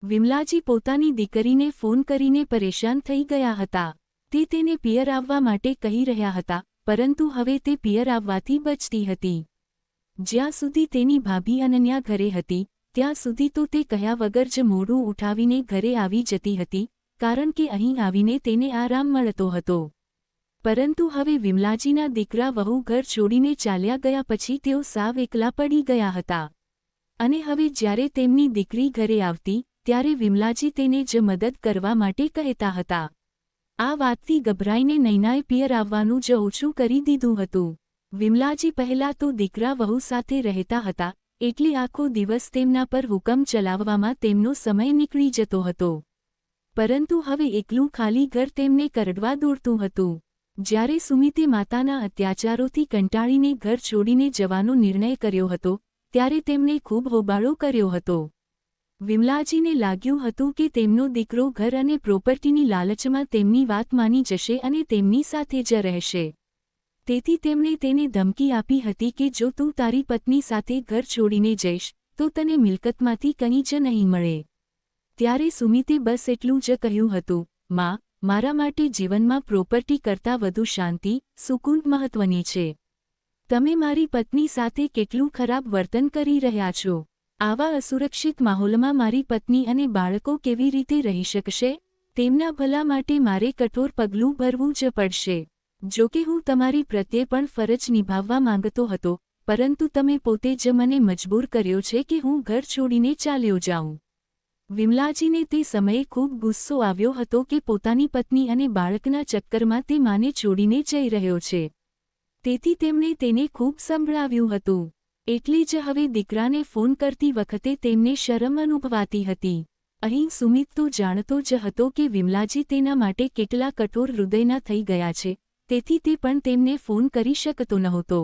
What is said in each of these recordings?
વિમલાજી પોતાની દીકરીને ફોન કરીને પરેશાન થઈ ગયા હતા। તે તેને પિયર આવવા માટે કહી રહ્યા હતા, પરંતુ હવે તે પિયર આવવાથી બચતી હતી। જ્યાં સુધી તેની ભાભી અનન્યા ઘરે હતી, ત્યાં સુધી તો તે કહ્યા વગર જ મોઢું ઉઠાવીને ઘરે આવી જતી હતી, કારણ કે અહીં આવીને તેને આરામ મળતો હતો। પરંતુ હવે વિમલાજીના દીકરા વહુ ઘર છોડીને ચાલ્યા ગયા પછી તેઓ સાવ એકલા પડી ગયા હતા। અને હવે જ્યારે તેમની દીકરી ઘરે આવતી, ત્યારે વિમલાજી તેને જ મદદ કરવા માટે કહેતા હતા। આ વાતથી ગભરાઈને નૈનાએ પિયર આવવાનું જ ઓછું કરી દીધું હતું। વિમલાજી પહેલાં તો દીકરા વહુ સાથે રહેતા હતા, એટલે આખો દિવસ તેમના પર હુકમ ચલાવવામાં તેમનો સમય નીકળી જતો હતો। પરંતુ હવે એકલું ખાલી ઘર તેમને કરડવા દોડતું હતું। જ્યારે સુમિતે માતાના અત્યાચારોથી કંટાળીને ઘર છોડીને જવાનો નિર્ણય કર્યો હતો, ત્યારે તેમણે ખૂબ હોબાળો કર્યો હતો। વિમલાજીને લાગ્યું હતું કે તેમનો દીકરો ઘર અને પ્રોપર્ટીની લાલચમાં તેમની વાત માની જશે અને તેમની સાથે જ રહેશે। તેથી તેમણે તેને ધમકી આપી હતી કે જો તું તારી પત્ની સાથે ઘર છોડીને જઈશ, તો તને મિલકતમાંથી કંઈ જ નહીં મળે। ત્યારે સુમિતે બસ એટલું જ કહ્યું હતું, માં, મારા માટે જીવનમાં પ્રોપર્ટી કરતાં વધુ શાંતિ, સુકૂન મહત્વની છે। તમે મારી પત્ની સાથે કેટલું ખરાબ વર્તન કરી રહ્યા છો। આવા અસુરક્ષિત માહોલમાં મારી પત્ની અને બાળકો કેવી રીતે રહી શકશે? તેમના ભલા માટે મારે કઠોર પગલું ભરવું જ પડશે। જો કે હું તમારી પ્રત્યે પણ ફરજ નિભાવવા માંગતો હતો, પરંતુ તમે પોતે જ મને મજબૂર કર્યો છે કે હું ઘર છોડીને ચાલ્યો જાઉં। વિમલાજીને તે સમયે ખૂબ ગુસ્સો આવ્યો હતો કે પોતાની પત્ની અને બાળકના ચક્કરમાં તે માને છોડીને જઈ રહ્યો છે। તેથી તેમણે તેને ખૂબ સંભળાવ્યું હતું। એટલે જ હવે દીકરાને ફોન કરતી વખતે તેમને શરમ અનુભવાતી હતી। અહીં સુમિત તો જાણતો જ હતો કે વિમલાજી તેના માટે કેટલા કઠોર હૃદયના થઈ ગયા છે, તેથી તે પણ તેમને ફોન કરી શકતો નહોતો।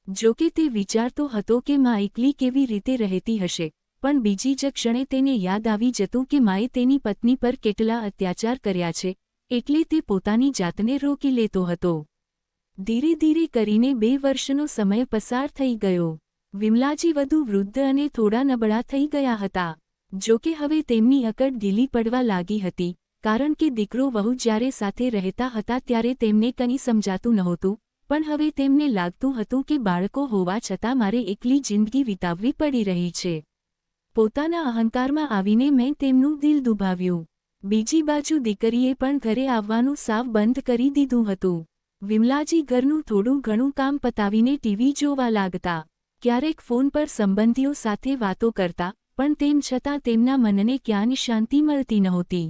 જો કે તે વિચારતો હતો કે માં એકલી કેવી રીતે રહેતી હશે, પણ બીજી જ ક્ષણે તેને યાદ આવી જતું કે માએ તેની પત્ની પર કેટલા અત્યાચાર કર્યા છે, એટલે તે પોતાની જાતને રોકી લેતો હતો। ધીરે ધીરે કરીને 2 વર્ષનો સમય પસાર થઈ ગયો। વિમલાજી વધુ વૃદ્ધ અને થોડા નબળા થઈ ગયા હતા। જો કે હવે તેમની અકડ ઢીલી પડવા લાગી હતી, કારણ કે દીકરો વહુ જ્યારે સાથે રહેતા હતા ત્યારે તેમને કંઈ સમજાતું નહોતું, પણ હવે તેમને લાગતું હતું કે બાળકો હોવા છતાં મારે એકલી જિંદગી વિતાવવી પડી રહી છે। પોતાના અહંકારમાં આવીને મેં તેમનું દિલ દુભાવ્યું। બીજી બાજુ દીકરીએ પણ ઘરે આવવાનું સાવ બંધ કરી દીધું હતું। વિમલાજી ઘરનું થોડું ઘણું કામ પતાવીને ટીવી જોવા લાગતા, ક્યારેક ફોન પર સંબંધીઓ સાથે વાતો કરતા, પણ તેમ છતાં તેમના મનને ક્યાંય શાંતિ મળતી નહોતી।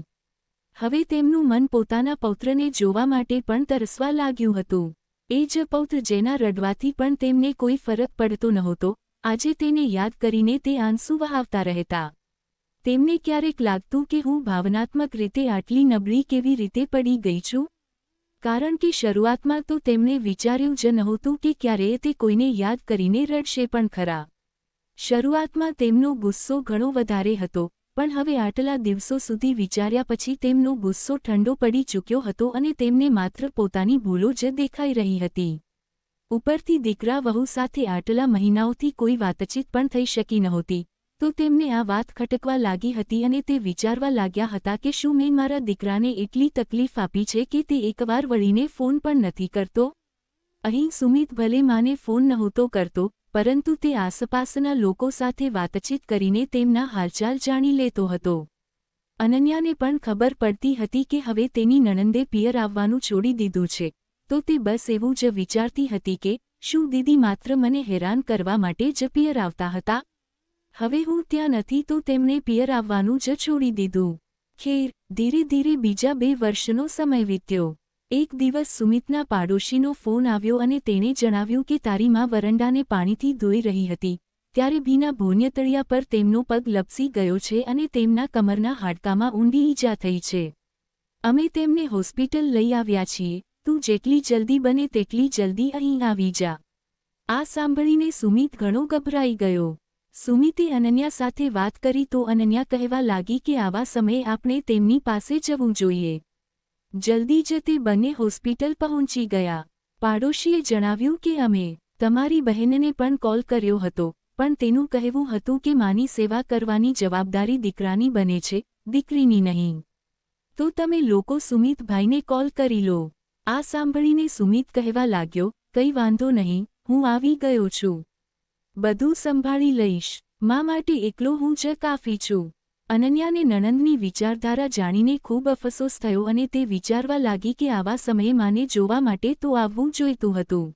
હવે તેમનું મન પોતાના પૌત્રને જોવા માટે પણ તરસવા લાગ્યું હતું। એ જ પૌત્ર જેના રડવાથી પણ તેમને કોઈ ફરક પડતો નહોતો, આજે તેને યાદ કરીને તે આંસુ વહાવતા રહેતા। તેમને ક્યારેક લાગતું કે હું ભાવનાત્મક રીતે આટલી નબળી કેવી રીતે પડી ગઈ છું? કારણ કે શરૂઆતમાં તો તેમણે વિચાર્યું જ નહોતું કે ક્યારેય તે કોઈને યાદ કરીને રડશે પણ ખરા। શરૂઆતમાં તેમનો ગુસ્સો ઘણો વધારે હતો, પણ હવે આટલા દિવસો સુધી વિચાર્યા પછી તેમનો ગુસ્સો ઠંડો પડી ચૂક્યો હતો અને તેમને માત્ર પોતાની ભૂલો જ દેખાઈ રહી હતી। ઉપરથી દીકરા વહુ સાથે આટલા મહિનાઓથી કોઈ વાતચીત પણ થઈ શકી નહોતી, તો તેમને આ વાત ખટકવા લાગી હતી અને તે વિચારવા લાગ્યા હતા કે શું મેં મારા દીકરાને એટલી તકલીફ આપી છે કે તે એકવાર વળીને ફોન પણ નથી કરતો? અહીં સુમિત ભલે માને ફોન નહોતો કરતો, પરંતુ તે આસપાસના લોકો સાથે વાતચીત કરીને તેમના હાલચાલ જાણી લેતો હતો। અનન્યાને પણ ખબર પડતી હતી કે હવે તેની નણંદે પિયર આવવાનું છોડી દીધું છે, તો તે બસ એવું જ વિચારતી હતી કે શું દીદી માત્ર મને હેરાન કરવા માટે જ પિયર આવતા હતા? હવે હું ત્યાં નથી તો તેમણે પિયર આવવાનું જ છોડી દીધું। ખેર, ધીરે ધીરે બીજા 2 વર્ષનો સમય વીત્યો। એક દિવસ સુમિતના પાડોશીનો ફોન આવ્યો અને તેણે જણાવ્યું કે તારી માં વરંડાને પાણીથી ધોઈ રહી હતી, ત્યારે ભીના ભોન્યતળિયા પર તેમનો પગ લપસી ગયો છે અને તેમના કમરના હાડકામાં ઊંડી ઈજા થઈ છે। અમે તેમને હોસ્પિટલ લઈ આવ્યા છીએ, તું જેટલી જલ્દી બને તેટલી જલ્દી અહીં આવી જા। આ સાંભળીને સુમિત ઘણો ગભરાઈ ગયો। સુમિતે અનન્યા સાથે વાત કરી તો અનન્યા કહેવા લાગી કે આવા સમયે આપણે તેમની પાસે જવું જોઈએ। જલ્દી જ તે બંને હોસ્પિટલ પહોંચી ગયા। પાડોશીએ જણાવ્યું કે અમે તમારી બહેનને પણ કોલ કર્યો હતો, પણ તેનું કહેવું હતું કે માની સેવા કરવાની જવાબદારી દીકરાની બને છે, દીકરીની નહીં. તો તમે લોકો સુમિતભાઈને કોલ કરી લો. આ સાંભળીને સુમિત કહેવા લાગ્યો, કંઈ વાંધો નહીં, હું આવી ગયો છું. બધું સંભાળી લઈશ. મા માટે એકલો હું જ કાફી છું. અનન્યાને નણંદની વિચારધારા જાણીને ખૂબ અફસોસ થયો અને તે વિચારવા લાગી કે આવા સમયે માને જોવા માટે તો આવવું જોઈતું હતું.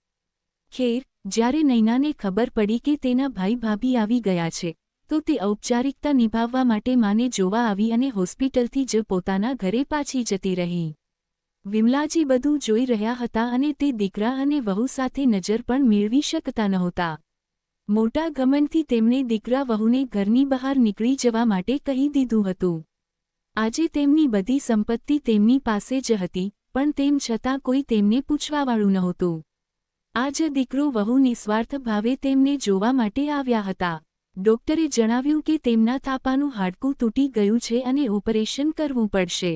ખેર, જ્યારે નૈનાને ખબર પડી કે તેના ભાઈ ભાભી આવી ગયા છે, તો તે ઔપચારિકતા નિભાવવા માટે માને જોવા આવી અને હોસ્પિટલથી જ પોતાના ઘરે પાછી જતી રહી. વિમલાજી બધું જોઈ રહ્યા હતા અને તે દીકરા અને વહુ સાથે નજર પણ મેળવી શકતા નહોતા. મોટા ઘમંડથી તેમણે દીકરા વહુને ઘરની બહાર નીકળી જવા માટે કહી દીધું હતું. આજે તેમની બધી સંપત્તિ તેમની પાસે જ હતી, પણ તેમ છતાં કોઈ તેમને પૂછવાવાળું નહોતું. આજ દીકરો વહુ નિસ્વાર્થ ભાવે તેમને જોવા માટે આવ્યા હતા. ડોક્ટરે જણાવ્યું કે તેમના થાપાનું હાડકું તૂટી ગયું છે અને ઓપરેશન કરવું પડશે.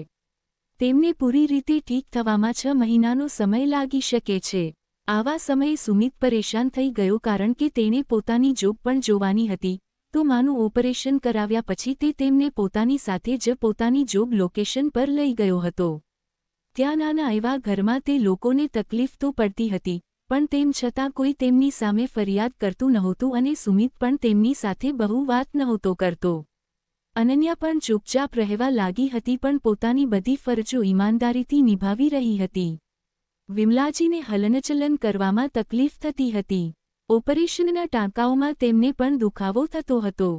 તેમને પૂરી રીતે ઠીક થવામાં 6 મહિનાનો સમય લાગી શકે છે. આવા સમયે સુમિત પરેશાન થઈ ગયો કારણ કે તેણે પોતાની જોબ પણ જોવાની હતી, તો માનું ઓપરેશન કરાવ્યા પછી તે તેમને પોતાની સાથે જ પોતાની જોબ લોકેશન પર લઈ ગયો હતો. ત્યાં નાના એવા ઘરમાં તે લોકોને તકલીફ તો પડતી હતી, પણ તેમ છતાં કોઈ તેમની સામે ફરિયાદ કરતું નહોતું અને સુમિત પણ તેમની સાથે બહુ વાત નહોતો કરતો. અનન્યા પણ ચૂપચાપ રહેવા લાગી હતી પણ પોતાની બધી ફરજો ઈમાનદારીથી નિભાવી રહી હતી. વિમલાજીને હલનચલન કરવામાં તકલીફ થતી હતી. ઓપરેશનના ટાંકાઓમાં તેમને પણ દુખાવો થતો હતો.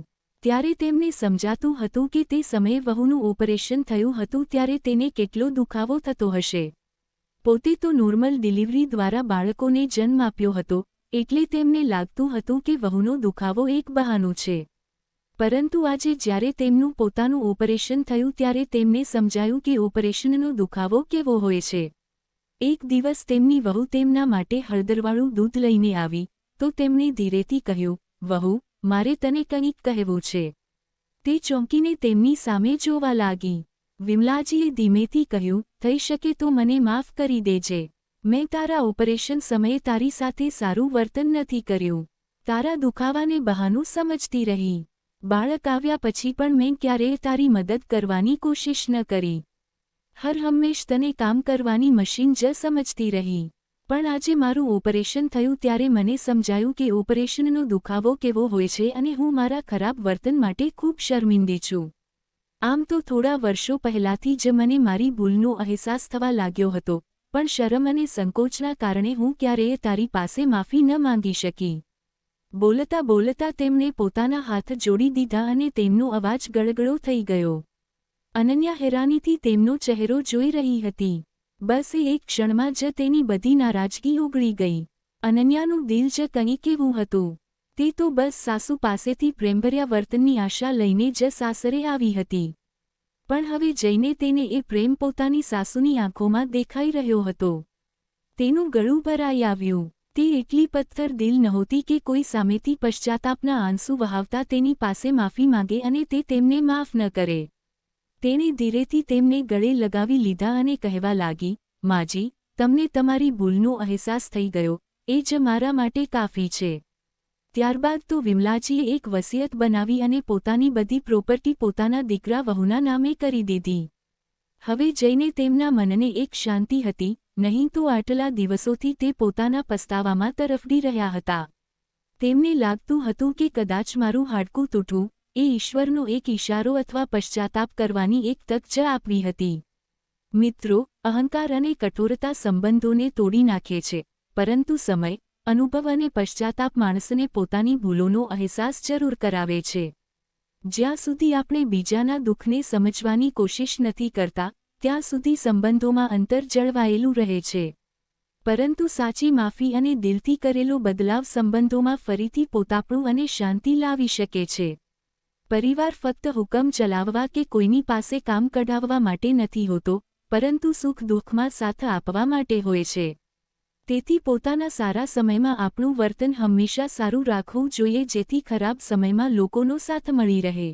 ત્યારે તેમને સમજાતું હતું કે તે સમયે વહુનું ઓપરેશન થયું હતું ત્યારે તેને કેટલો દુખાવો થતો હશે. પોતે તો નોર્મલ ડિલિવરી દ્વારા બાળકોને જન્મ આપ્યો હતો, એટલે તેમને લાગતું હતું કે વહુનો દુખાવો એક બહાનું છે. પરંતુ આજે જ્યારે તેમનું પોતાનું ઓપરેશન થયું ત્યારે તેમને સમજાયું કે ઓપરેશનનો દુખાવો કેવો હોય છે. એક દિવસ તેમની વહુ તેમના માટે હળદરવાળું દૂધ લઈને આવી, તો તેમણે ધીરેથી કહ્યું, વહુ, મારે તને કંઈક કહેવું છે. તે ચોંકીને તેમની સામે જોવા લાગી. વિમલાજીએ ધીમેથી કહ્યું, થઈ શકે તો મને માફ કરી દેજે. મેં તારા ઓપરેશન સમયે તારી સાથે સારું વર્તન નથી કર્યું. તારા દુખાવાને બહાનું સમજતી રહી. બાળક આવ્યા પછી પણ મેં ક્યારેય તારી મદદ કરવાની કોશિશ ન કરી. હર હંમેશ તને કામ કરવાની મશીન જ સમજતી રહી. પણ આજે મારું ઓપરેશન થયું ત્યારે મને સમજાયું કે ઓપરેશનનો દુખાવો કેવો હોય છે અને હું મારા ખરાબ વર્તન માટે ખૂબ શર્મિંદી છું. આમ તો થોડા વર્ષો પહેલાંથી જ મને મારી ભૂલનો અહેસાસ થવા લાગ્યો હતો, પણ શરમ અને સંકોચના કારણે હું ક્યારેય તારી પાસે માફી ન માંગી શકી. બોલતા બોલતા તેમણે પોતાના હાથ જોડી દીધા અને તેમનો અવાજ ગળગળો થઈ ગયો. અનન્યા હેરાનીથી તેમનો ચહેરો જોઈ રહી હતી. બસ એક ક્ષણમાં જ તેની બધી નારાજગી ઓગળી ગઈ. અનન્યાનું દિલ જ કંઈક એવું હતું. તે તો બસ સાસુ પાસેથી પ્રેમભર્યા વર્તનની આશા લઈને જ સાસરે આવી હતી. પણ હવે જઈને તેને એ પ્રેમ પોતાની સાસુની આંખોમાં દેખાઈ રહ્યો હતો. તેનું ગળું ભરાઈ આવ્યું. તે એટલી પથ્થર દિલ નહોતી કે કોઈ સામેથી પશ્ચાતાપના આંસુ વહાવતા તેની પાસે માફી માંગે અને તે તેમને માફ ન કરે. તેણે ધીરેથી તેમને ગળે લગાવી લીધા અને કહેવા લાગી, માજી, તમને તમારી ભૂલનો અહેસાસ થઈ ગયો, એ જ મારા માટે કાફી છે. ત્યારબાદ તો વિમલાજીએ એક વસિયત બનાવી અને પોતાની બધી પ્રોપર્ટી પોતાના દીકરા વહુના નામે કરી દીધી. હવે જઈને તેમના મનને એક શાંતિ હતી, નહીં તો આટલા દિવસોથી તે પોતાના પસ્તાવામાં તરફડી રહ્યા હતા. તેમને લાગતું હતું કે કદાચ મારું હાડકું તૂટવું, એ ઈશ્વરનો એક ઇશારો અથવા પશ્ચાતાપ કરવાની એક તક જ આપવી હતી. મિત્રો, અહંકાર અને કઠોરતા સંબંધોને તોડી નાખે છે, પરંતુ સમય, અનુભવ અને પશ્ચાતાપ માણસને પોતાની ભૂલોનો અહેસાસ જરૂર કરાવે છે. જ્યાં સુધી આપણે બીજાના દુઃખને સમજવાની કોશિશ નથી કરતા, ત્યાં સુધી સંબંધોમાં અંતર જળવાયેલું રહે છે. પરંતુ સાચી માફી અને દિલથી કરેલો બદલાવ સંબંધોમાં ફરીથી પોતાપણું અને શાંતિ લાવી શકે છે. પરિવાર ફક્ત હુકમ ચલાવવા કે કોઈની પાસે કામ કઢાવવા માટે નથી હોતો, પરંતુ સુખ દુઃખમાં સાથ આપવા માટે હોય છે. તેથી પોતાના સારા સમયમાં આપણું વર્તન હંમેશા સારું રાખવું જોઈએ જેથી ખરાબ સમયમાં લોકોનો સાથ મળી રહે.